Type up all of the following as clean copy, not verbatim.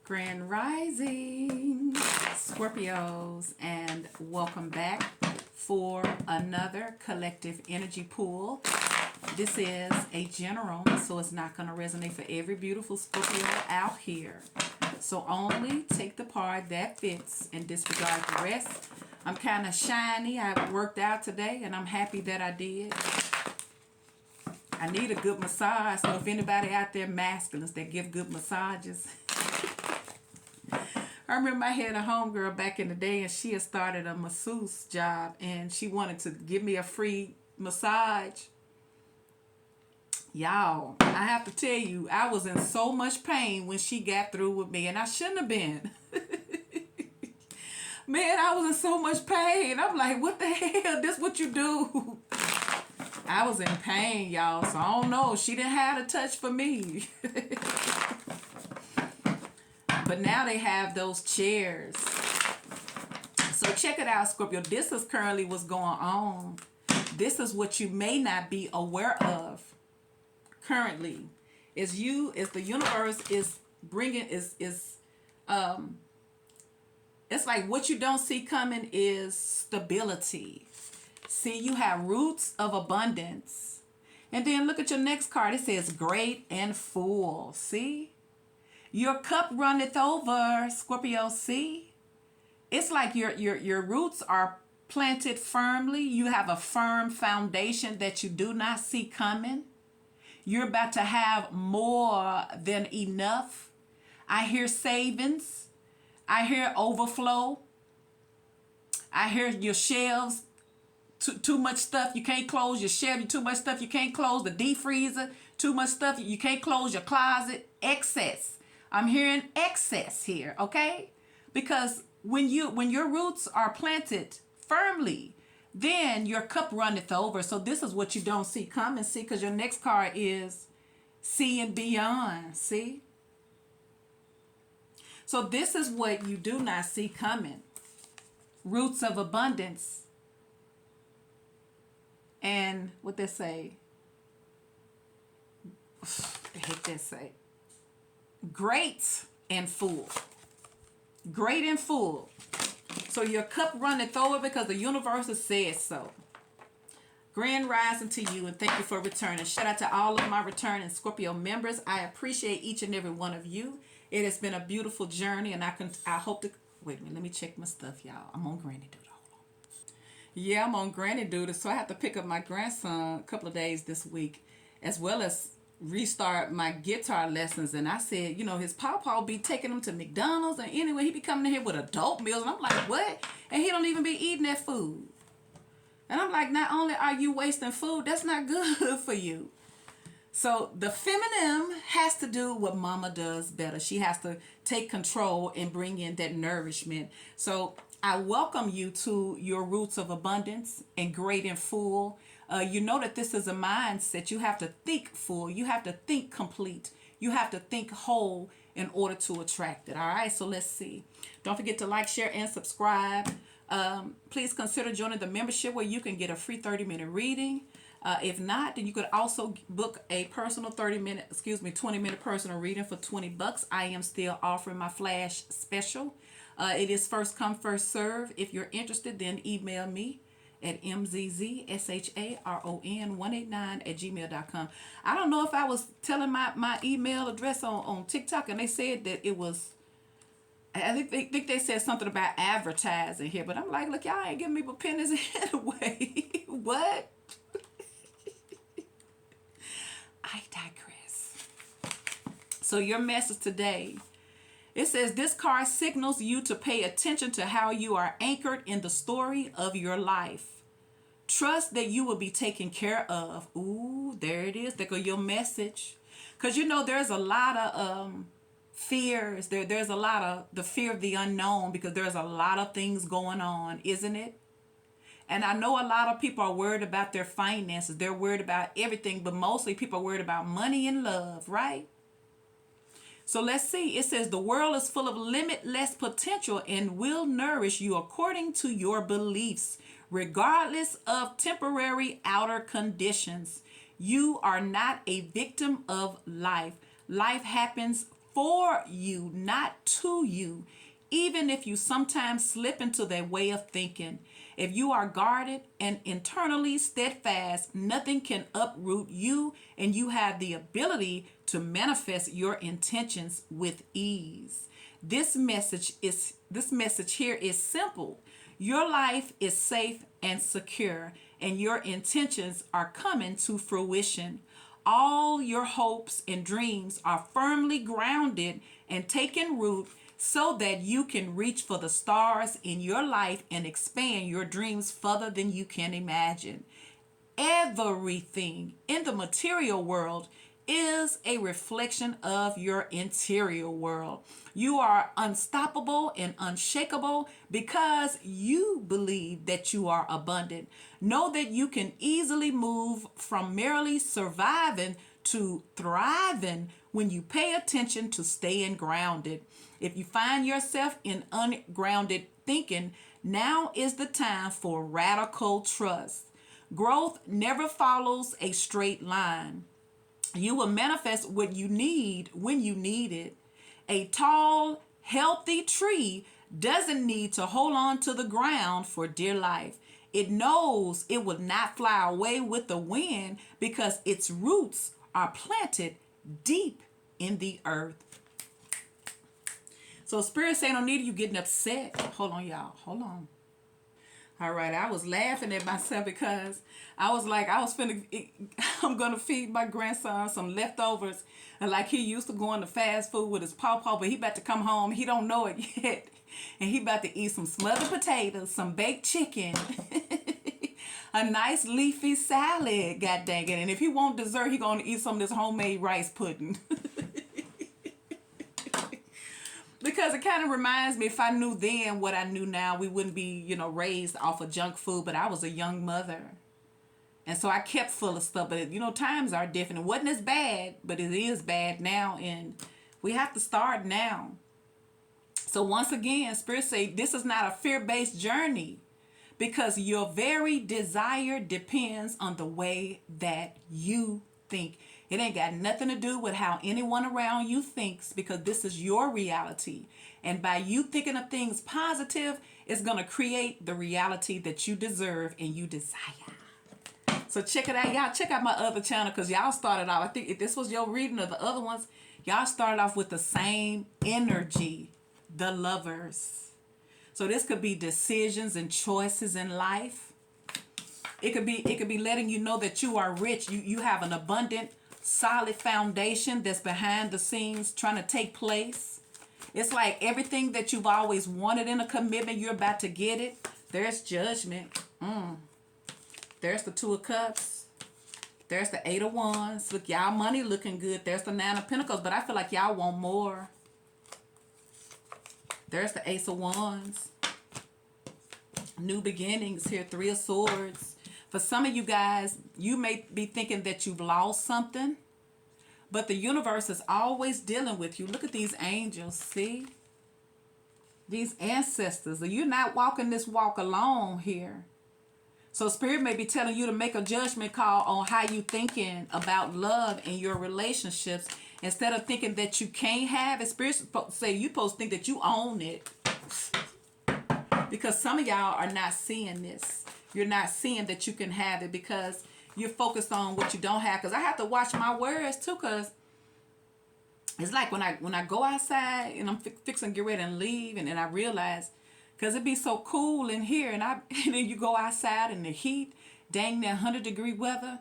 Grand Rising, Scorpios, and welcome back for another collective energy pool. This is a general, so it's not going to resonate for every beautiful Scorpio out here. So only take the part that fits and disregard the rest. I'm kind of shiny. I worked out today, and I'm happy that I did. I need a good massage, so if anybody out there masculines that give good massages. I remember I had a homegirl back in the day, and she had started a masseuse job, and she wanted to give me a free massage. Y'all, I have to tell you, I was in so much pain when she got through with me, and I shouldn't have been. Man, I was in so much pain. I'm like, what the hell? This what you do? I was in pain, y'all, so I don't know. She didn't have a touch for me. But now they have those chairs. So check it out, Scorpio. This is currently what's going on. This is what you may not be aware of currently. Is the universe is bringing, it's like what you don't see coming is stability. See, you have roots of abundance. And then look at your next card. It says great and full. See? Your cup runneth over, Scorpio. See? It's like your roots are planted firmly. You have a firm foundation that you do not see coming. You're about to have more than enough. I hear savings. I hear overflow. I hear your shelves. Too much stuff you can't close your shelf. Too much stuff you can't close the deep freezer. Too much stuff you can't close your closet. Excess. I'm hearing excess here, okay? Because when your roots are planted firmly, then your cup runneth over. So this is what you don't see coming. See, because your next card is seeing beyond. See? So this is what you do not see coming. Roots of abundance. And what they say? I hate that say. Great and full. Great and full. So your cup runneth over because the universe has said so. Grand rising to you, and thank you for returning. Shout out to all of my returning Scorpio members. I appreciate each and every one of you. It has been a beautiful journey, and I hope to wait a minute. Let me check my stuff, y'all. I'm on granny duty. Hold on. Yeah, I'm on granny duty, so I have to pick up my grandson a couple of days this week, as well as restart my guitar lessons. And I said, his pawpaw be taking him to McDonald's, and anyway he be coming in here with adult meals, and I'm like, what? And he don't even be eating that food. And I'm like, not only are you wasting food, that's not good for you. So the feminine has to do what mama does better. She has to take control and bring in that nourishment. So I welcome you to your roots of abundance and great and full. You know that this is a mindset. You have to think full. You have to think complete. You have to think whole in order to attract it. All right, so let's see. Don't forget to like, share, and subscribe. Please consider joining the membership where you can get a free 30-minute reading. If not, then you could also book a personal 20-minute personal reading for $20. I am still offering my flash special. It is first come, first serve. If you're interested, then email me at mzzsharon189@gmail.com. I don't know if I was telling my email address on TikTok, and they said that it was, I think they said something about advertising here, but I'm like, look, y'all ain't giving me but pennies anyway. What? I digress. So your message today, it says this card signals you to pay attention to how you are anchored in the story of your life. Trust that you will be taken care of. Ooh, there it is. There go your message. Because there's a lot of fears. There's a lot of the fear of the unknown, because there's a lot of things going on, isn't it? And I know a lot of people are worried about their finances. They're worried about everything, but mostly people are worried about money and love, right? So let's see. It says the world is full of limitless potential and will nourish you according to your beliefs, regardless of temporary outer conditions. You are not a victim of life. Life happens for you, not to you, even if you sometimes slip into their way of thinking. If you are guarded and internally steadfast, nothing can uproot you, and you have the ability to manifest your intentions with ease. This message here is simple. Your life is safe and secure, and your intentions are coming to fruition. All your hopes and dreams are firmly grounded and taking root so that you can reach for the stars in your life and expand your dreams further than you can imagine. Everything in the material world is a reflection of your interior world. You are unstoppable and unshakable because you believe that you are abundant. Know that you can easily move from merely surviving to thriving when you pay attention to staying grounded. If you find yourself in ungrounded thinking, now is the time for radical trust. Growth never follows a straight line. You will manifest what you need when you need it. A tall, healthy tree doesn't need to hold on to the ground for dear life. It knows it will not fly away with the wind because its roots are planted deep in the earth. So Spirit saying, don't need you getting upset. Hold on, y'all. Hold on. All right, I was laughing at myself because I was like, I'm going to feed my grandson some leftovers. And like he used to go into fast food with his pawpaw, but he about to come home. He don't know it yet. And he about to eat some smothered potatoes, some baked chicken, a nice leafy salad, god dang it. And if he want dessert, he going to eat some of this homemade rice pudding. Because it kind of reminds me, if I knew then what I knew now, we wouldn't be, raised off of junk food. But I was a young mother. And so I kept full of stuff. But, times are different. It wasn't as bad, but it is bad now. And we have to start now. So once again, Spirit say this is not a fear-based journey. Because your very desire depends on the way that you think. It ain't got nothing to do with how anyone around you thinks, because this is your reality. And by you thinking of things positive, it's going to create the reality that you deserve and you desire. So check it out. Y'all check out my other channel because y'all started off, I think if this was your reading of the other ones, y'all started off with the same energy, the lovers. So this could be decisions and choices in life. It could be letting you know that you are rich. You have an abundant, solid foundation that's behind the scenes trying to take place. It's like everything that you've always wanted in a commitment, you're about to get it. There's judgment. There's the Two of Cups. There's the Eight of Wands. Look, y'all money looking good. There's the Nine of Pentacles, but I feel like y'all want more. There's the Ace of Wands. New beginnings here. Three of Swords. For some of you guys, you may be thinking that you've lost something, but the universe is always dealing with you. Look at these angels, see? These ancestors. You're not walking this walk alone here. So Spirit may be telling you to make a judgment call on how you thinking about love in your relationships. Instead of thinking that you can't have it, Spirit say you're supposed to think that you own it. Because some of y'all are not seeing this. You're not seeing that you can have it because you're focused on what you don't have. Because I have to watch my words too. Because it's like when I go outside and I'm fixing to get ready and leave, and then I realize, because it be so cool in here, and then you go outside in the heat, dang near 100-degree weather,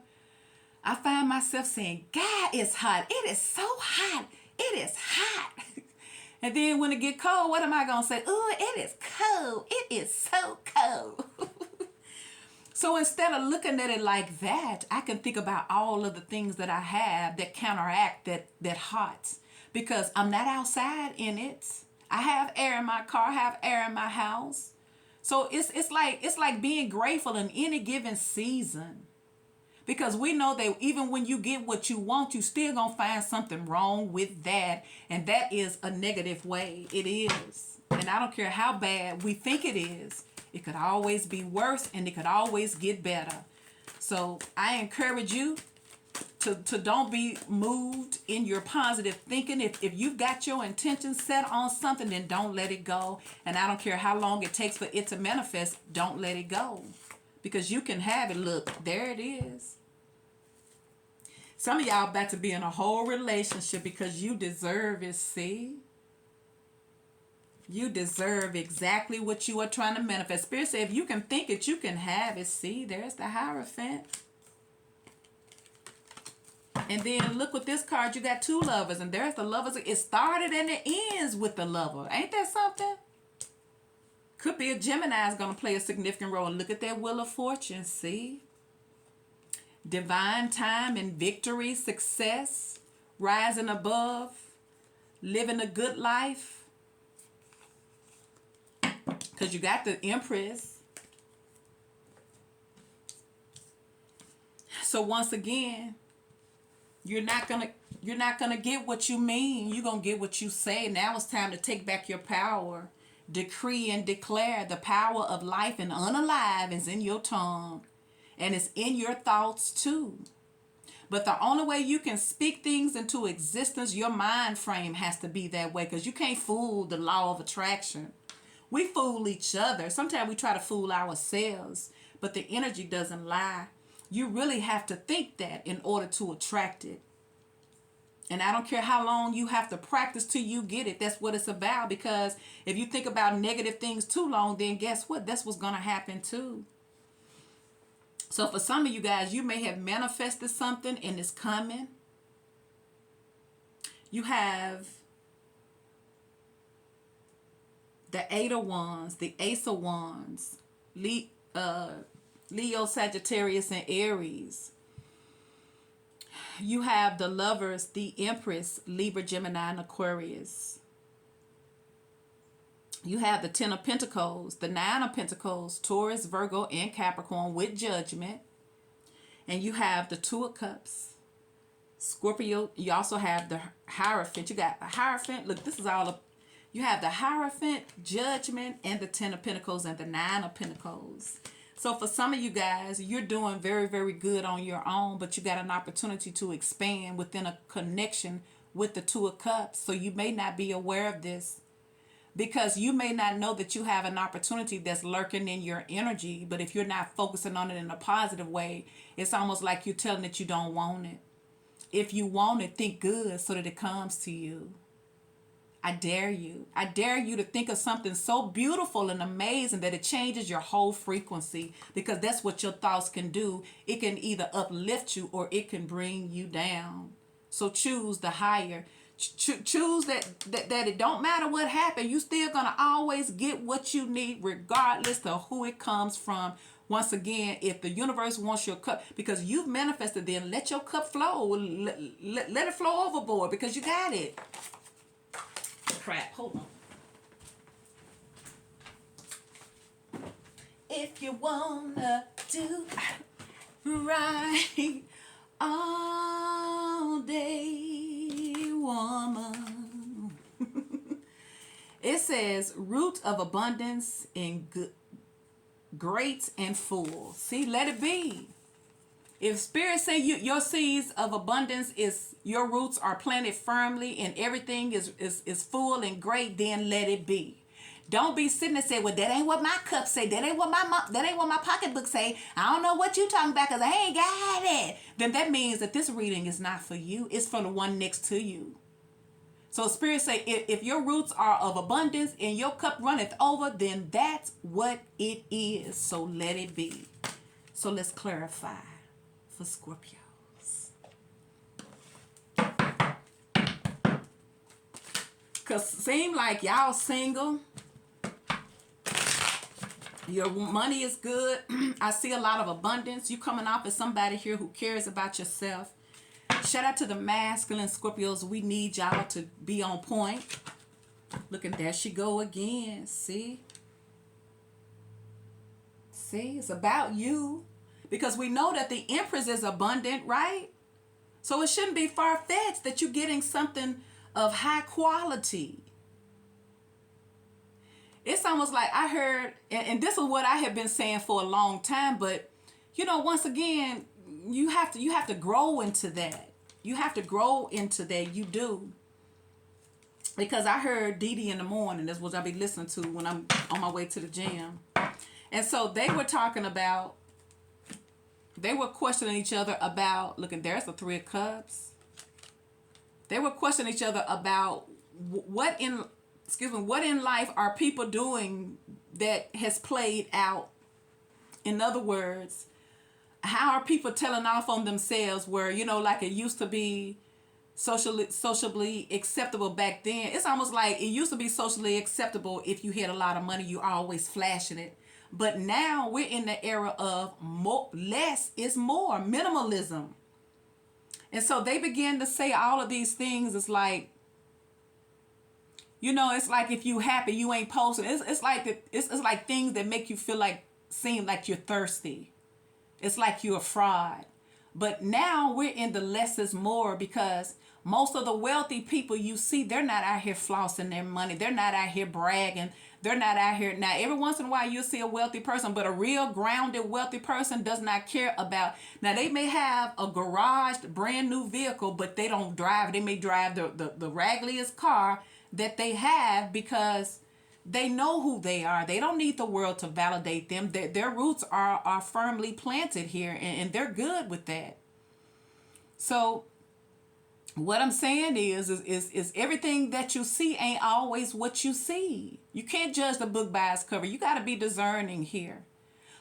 I find myself saying, God, it's hot. It is so hot. It is hot. And then when it get cold, what am I going to say? Oh, it is cold. It is so cold. So instead of looking at it like that, I can think about all of the things that I have that counteract that hot. Because I'm not outside in it. I have air in my car, I have air in my house. So it's like being grateful in any given season. Because we know that even when you get what you want, you still gonna find something wrong with that. And that is a negative way. It is. And I don't care how bad we think it is. It could always be worse, and it could always get better. So I encourage you to don't be moved in your positive thinking. If you've got your intentions set on something, then don't let it go. And I don't care how long it takes for it to manifest, don't let it go. Because you can have it. Look, there it is. Some of y'all about to be in a whole relationship because you deserve it, see? You deserve exactly what you are trying to manifest. Spirit said if you can think it, you can have it. See, there's the Hierophant. And then look with this card, you got two lovers, and there's the lovers. It started and it ends with the lover. Ain't that something? Could be a Gemini is going to play a significant role. And look at that Wheel of Fortune, see? Divine time and victory, success, rising above, living a good life. Because you got the Empress. So once again, you're not gonna get what you mean. You're gonna get what you say. Now it's time to take back your power. Decree and declare the power of life and unalive is in your tongue. And it's in your thoughts too. But the only way you can speak things into existence, your mind frame has to be that way. Because you can't fool the law of attraction. We fool each other. Sometimes we try to fool ourselves. But the energy doesn't lie. You really have to think that in order to attract it. And I don't care how long you have to practice till you get it. That's what it's about. Because if you think about negative things too long, then guess what? That's what's going to happen too. So for some of you guys, you may have manifested something and it's coming. You have the Eight of Wands, the Ace of Wands, Leo, Sagittarius, and Aries. You have the Lovers, the Empress, Libra, Gemini, and Aquarius. You have the Ten of Pentacles, the Nine of Pentacles, Taurus, Virgo, and Capricorn with Judgment. And you have the Two of Cups, Scorpio. You also have the Hierophant. You got a Hierophant. Look, this is all of. You have the Hierophant, Judgment, and the Ten of Pentacles, and the Nine of Pentacles. So for some of you guys, you're doing very, very good on your own, but you got an opportunity to expand within a connection with the Two of Cups. So you may not be aware of this. Because you may not know that you have an opportunity that's lurking in your energy. But if you're not focusing on it in a positive way, it's almost like you're telling that you don't want it. If you want it, think good so that it comes to you. I dare you. I dare you to think of something so beautiful and amazing that it changes your whole frequency. Because that's what your thoughts can do. It can either uplift you or it can bring you down. So choose the higher. Choose that it don't matter what happened, you still gonna always get what you need regardless of who it comes from. Once again, if the universe wants your cup, because you've manifested, then let your cup flow. Let it flow overboard because you got it. Crap, hold on. If you wanna do right all day, woman. It says root of abundance in good, great and full. See, let it be. If Spirit say your seeds of abundance is, your roots are planted firmly and everything is full and great, then let it be. Don't be sitting and say, well, that ain't what my cup say. That ain't what my pocketbook say. I don't know what you talking about because I ain't got it. Then that means that this reading is not for you. It's for the one next to you. So Spirit say, if your roots are of abundance and your cup runneth over, then that's what it is. So let it be. So let's clarify for Scorpios. Because seem like y'all single. Your money is good. I see a lot of abundance. You coming off as somebody here who cares about yourself. Shout out to the masculine Scorpios. We need y'all to be on point. Look, and there she go again. See? See? It's about you. Because we know that the Empress is abundant, right? So it shouldn't be far-fetched that you're getting something of high quality. It's almost like I heard, and this is what I have been saying for a long time, but, you know, once again, you have to grow into that. You have to grow into that. You do. Because I heard Dee Dee in the morning. That's what I be listening to when I'm on my way to the gym. And so they were talking about, they were questioning each other about, look, there's the Three of Cups. They were questioning each other about what in life are people doing that has played out. In other words, how are people telling off on themselves where, like it used to be socially acceptable back then. It's almost like it used to be socially acceptable if you had a lot of money, you always flashing it. But now we're in the era of less is more, minimalism. And so they began to say all of these things. It's like, it's like if you happy, you ain't posting. It's like things that make you seem like you're thirsty. It's like you're a fraud. But now we're in the less is more, because most of the wealthy people you see, they're not out here flossing their money. They're not out here bragging. They're not out here. Now, every once in a while you'll see a wealthy person, but a real grounded wealthy person does not care about. Now, they may have a garaged brand new vehicle, but they don't drive. They may drive the raggediest car that they have because they know who they are. They don't need the world to validate them. Their roots are firmly planted here, and they're good with that. So what I'm saying is everything that you see ain't always what you see. You can't judge the book by its cover. You got to be discerning here.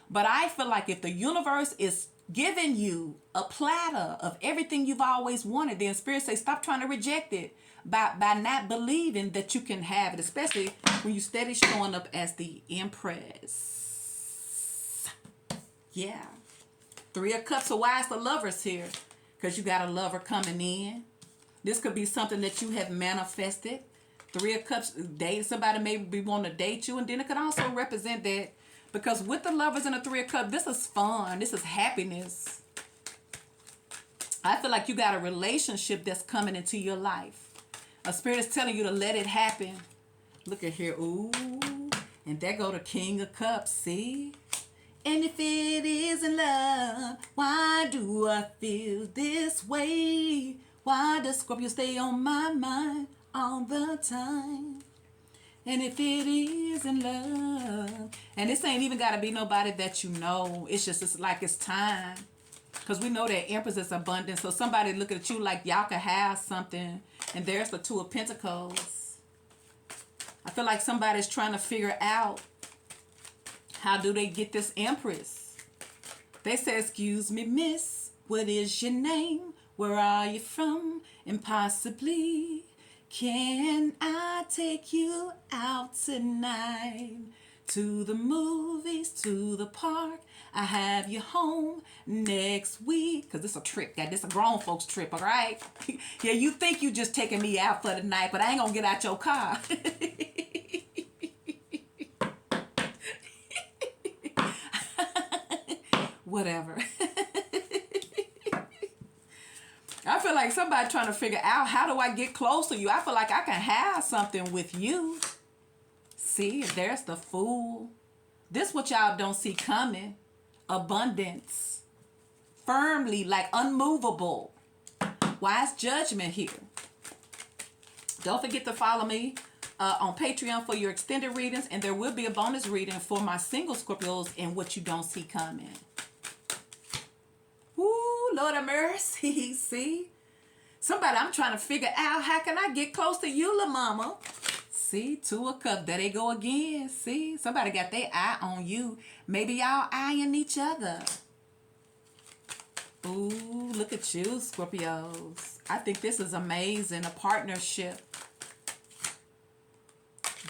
But I feel like if the universe is giving you a platter of everything you've always wanted, then Spirit say stop trying to reject it by not believing that you can have it, especially when you steady showing up as the Empress. Yeah. Three of Cups. So why is the Lovers here? Because you got a lover coming in. This could be something that you have manifested. Three of Cups, dating somebody, maybe want to date you. And then it could also represent that, because with the Lovers and the Three of Cups, this is fun. This is happiness. I feel like you got a relationship that's coming into your life. A Spirit is telling you to let it happen. Look at here. Ooh. And there go the King of Cups. See? And if it isn't love, why do I feel this way? Why does Scorpio stay on my mind all the time? And if it isn't love, and this ain't even got to be nobody that you know. It's like it's time. Because we know that Empress is abundant. So somebody looking at you like y'all could have something. And there's the Two of Pentacles. I feel like somebody's trying to figure out, how do they get this Empress? They say, excuse me, miss, what is your name? Where are you from? And possibly, can I take you out tonight? To the movies, to the park. I have you home next week. Because this is a trip, guys. This is a grown folks trip, all right? Yeah, you think you just taking me out for the night, but I ain't going to get out your car. Whatever. I feel like somebody trying to figure out, how do I get close to you? I feel like I can have something with you. See, there's the Fool. This what y'all don't see coming. Abundance. Firmly, like unmovable. Wise Judgment here. Don't forget to follow me on Patreon for your extended readings. And there will be a bonus reading for my single Scorpios and what you don't see coming. Woo, Lord of mercy. See? Somebody, I'm trying to figure out, how can I get close to you, la mama? See, Two of Cups. There they go again. See, somebody got their eye on you. Maybe y'all eyeing each other. Ooh, look at you, Scorpios. I think this is amazing. A partnership.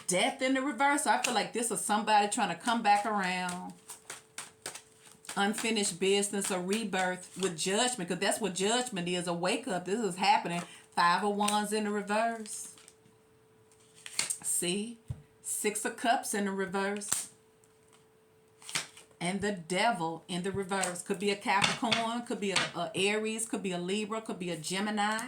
Death in the reverse. I feel like this is somebody trying to come back around. Unfinished business or rebirth with Judgment, because that's what Judgment is, a wake up. This is happening. Five of Wands in the reverse. See? Six of Cups in the reverse. And the Devil in the reverse. Could be a Capricorn, could be a Aries, could be a Libra, could be a Gemini.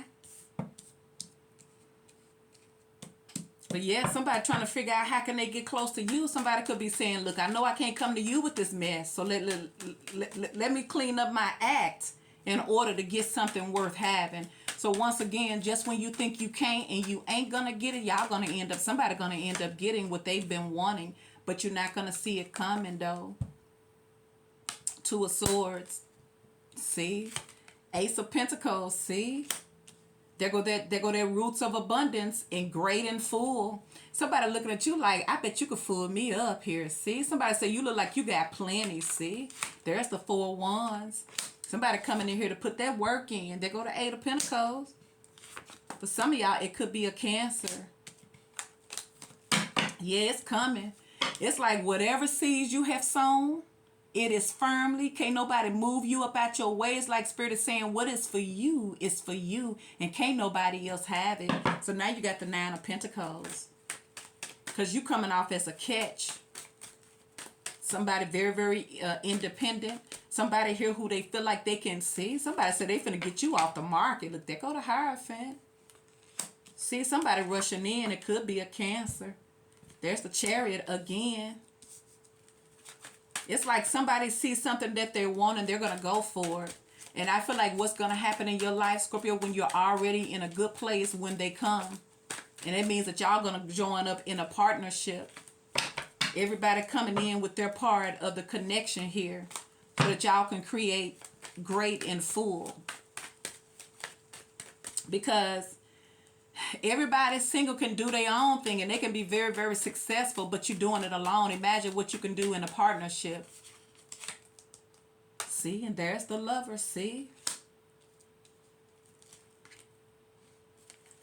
But yeah, somebody trying to figure out how can they get close to you. Somebody could be saying, look, I know I can't come to you with this mess. So let me clean up my act in order to get something worth having. So once again, just when you think you can't and you ain't gonna get it, y'all gonna end up, somebody gonna end up getting what they've been wanting, but you're not gonna see it coming though. Two of Swords, see? Ace of Pentacles, see? There go their roots of abundance and great and full. Somebody looking at you like, I bet you could fool me up here, see? Somebody say you look like you got plenty, see? There's the Four of Wands. Somebody coming in here to put that work in. There go the Eight of Pentacles. For some of y'all, it could be a Cancer. Yeah, it's coming. It's like whatever seeds you have sown, it is firmly, can't nobody move you up out your way. It's like Spirit is saying, what is for you is for you, and can't nobody else have it. So now you got the Nine of Pentacles. Because you coming off as a catch. Somebody very, very independent. Somebody here who they feel like they can see. Somebody said they finna get you off the market. Look, there go the Hierophant. See, somebody rushing in. It could be a Cancer. There's the Chariot again. It's like somebody sees something that they want and they're going to go for it. And I feel like what's going to happen in your life, Scorpio, when you're already in a good place when they come. And it means that y'all going to join up in a partnership. Everybody coming in with their part of the connection here. So that y'all can create great and full. Because everybody single can do their own thing and they can be very, very successful, but you're doing it alone. Imagine what you can do in a partnership. See, and there's the Lover, see?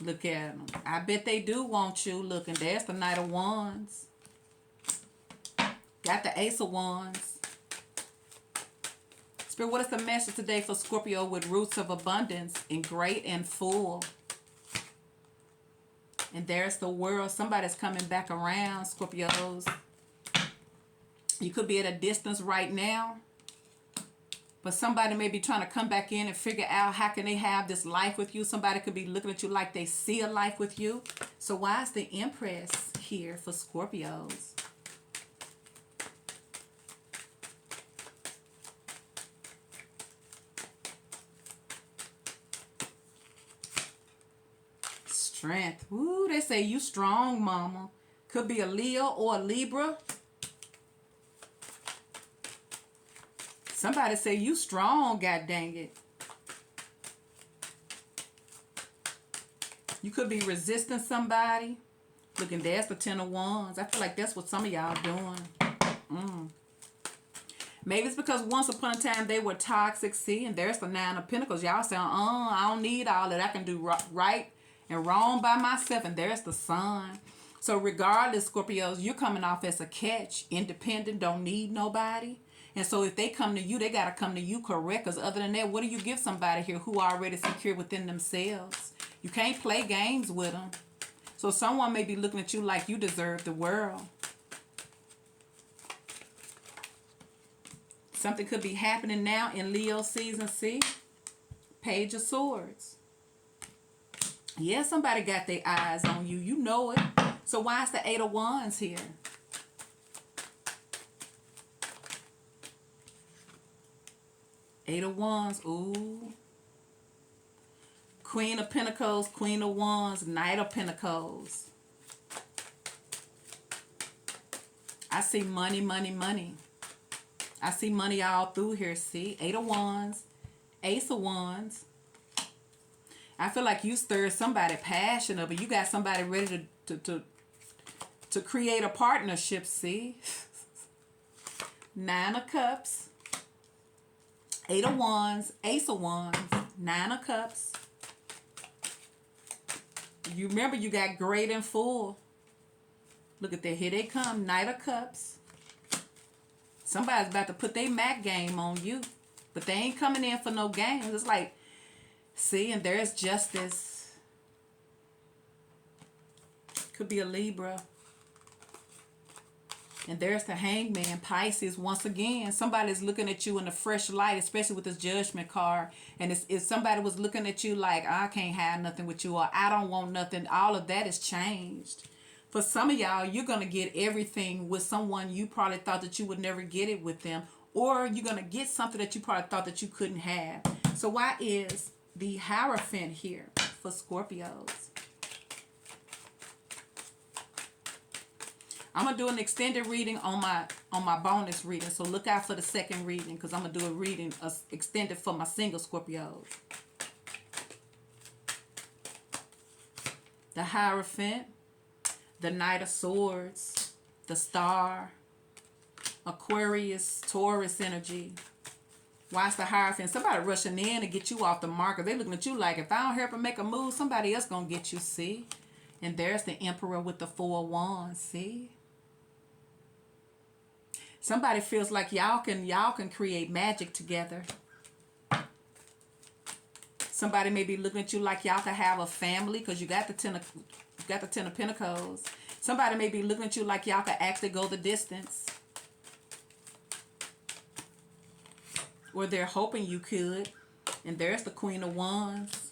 Look at them. I bet they do want you. Look, and there's the Knight of Wands. Got the Ace of Wands. Spirit, what is the message today for Scorpio with roots of abundance and great and full? And there's the World. Somebody's coming back around, Scorpios. You could be at a distance right now. But somebody may be trying to come back in and figure out how can they have this life with you. Somebody could be looking at you like they see a life with you. So why is the Empress here for Scorpios? Strength. Ooh, they say you strong, mama. Could be a Leo or a Libra. Somebody say you strong, god dang it. You could be resisting somebody. Look, and there's the Ten of Wands. I feel like that's what some of y'all doing. Maybe it's because once upon a time they were toxic. See, and there's the Nine of Pentacles. Y'all say, I don't need all that. I can do right and wrong by myself. And there's the Sun. So regardless, Scorpios, you're coming off as a catch. Independent, don't need nobody. And so if they come to you, they got to come to you correct. Because other than that, what do you give somebody here who are already secure within themselves? You can't play games with them. So someone may be looking at you like you deserve the world. Something could be happening now in Leo season. See? Page of Swords. Yeah, somebody got their eyes on you. You know it. So why is the Eight of Wands here? Eight of Wands. Ooh. Queen of Pentacles, Queen of Wands, Knight of Pentacles. I see money, money, money. I see money all through here, see? Eight of Wands, Ace of Wands. I feel like you stirred somebody passionate, but you got somebody ready to create a partnership, see? Nine of Cups, Eight of Wands, Ace of Wands, Nine of Cups. You remember you got great and full. Look at that. Here they come. Knight of Cups. Somebody's about to put their Mac game on you. But they ain't coming in for no games. It's like, see, and there's Justice. Could be a Libra. And there's the Hangman, Pisces. Once again, somebody's looking at you in a fresh light, especially with this Judgment card. And if somebody was looking at you like, I can't have nothing with you, or I don't want nothing, all of that is changed. For some of y'all, you're going to get everything with someone you probably thought that you would never get it with them. Or you're going to get something that you probably thought that you couldn't have. So why is the Hierophant here for Scorpios? I'm gonna do an extended reading on my bonus reading, so look out for the second reading, because I'm gonna do a reading extended for my single Scorpios. The Hierophant, the Knight of Swords, the Star, Aquarius, Taurus energy. Watch the Hierophant. Somebody rushing in to get you off the marker. They looking at you like, if I don't help and make a move, somebody else gonna get you. See? And there's the Emperor with the 4 wands. See? Somebody feels like y'all can create magic together. Somebody may be looking at you like y'all can have a family, because you got the Ten of Pentacles. Somebody may be looking at you like y'all can actually go the distance, or they're hoping you could. And there's the Queen of Wands.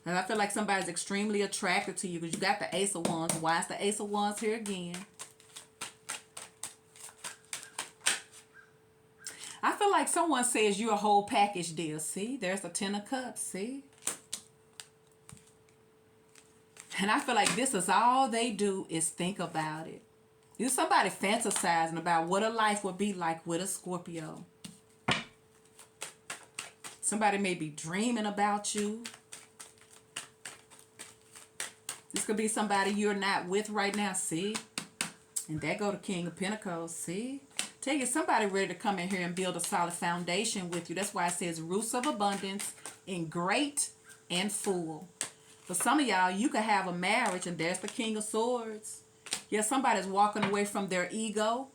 And I feel like somebody's extremely attracted to you, because you got the Ace of Wands. Why is the Ace of Wands here again? I feel like someone says you're a whole package deal. See? There's the 10 of Cups. See? And I feel like this is all they do is think about it. There's somebody fantasizing about what a life would be like with a Scorpio. Somebody may be dreaming about you. This could be somebody you're not with right now. See? And there go the King of Pentacles. See? Tell you, somebody ready to come in here and build a solid foundation with you. That's why it says roots of abundance in great and full. For some of y'all, you could have a marriage, and there's the King of Swords. Yeah, somebody's walking away from their ego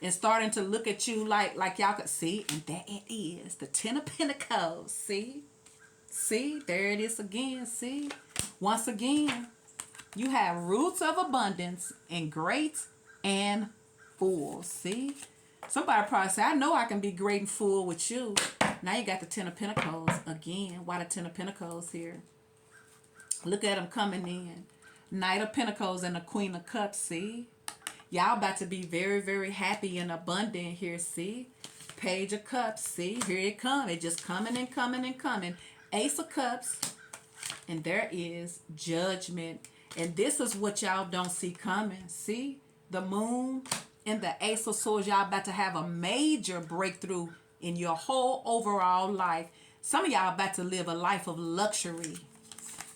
and starting to look at you like y'all could see. And there it is, the 10 of Pentacles. See? See? There it is again. See? Once again, you have roots of abundance in great and full. See? Somebody probably say, I know I can be great and full with you. Now you got the 10 of Pentacles again. Why the 10 of Pentacles here? Look at them coming in. Knight of Pentacles and the Queen of Cups. See? Y'all about to be very, very happy and abundant here. See? Page of Cups. See? Here it comes. It just coming and coming and coming. Ace of Cups. And there is Judgment. And this is what y'all don't see coming. See? The Moon and the Ace of Swords. Y'all about to have a major breakthrough in your whole overall life. Some of y'all about to live a life of luxury.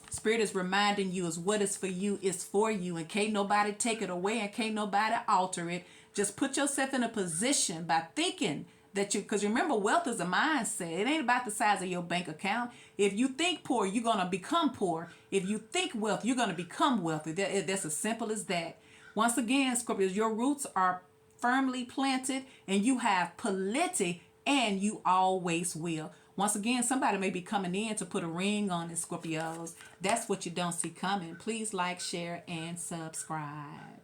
Spirit is reminding you is what is for you is for you. And can't nobody take it away, and can't nobody alter it. Just put yourself in a position by thinking that you, because remember, wealth is a mindset. It ain't about the size of your bank account. If you think poor, you're going to become poor. If you think wealth, you're going to become wealthy. That's as simple as that. Once again, Scorpios, your roots are firmly planted, and you have plenty, and you always will. Once again, somebody may be coming in to put a ring on it, Scorpios. That's what you don't see coming. Please like, share, and subscribe.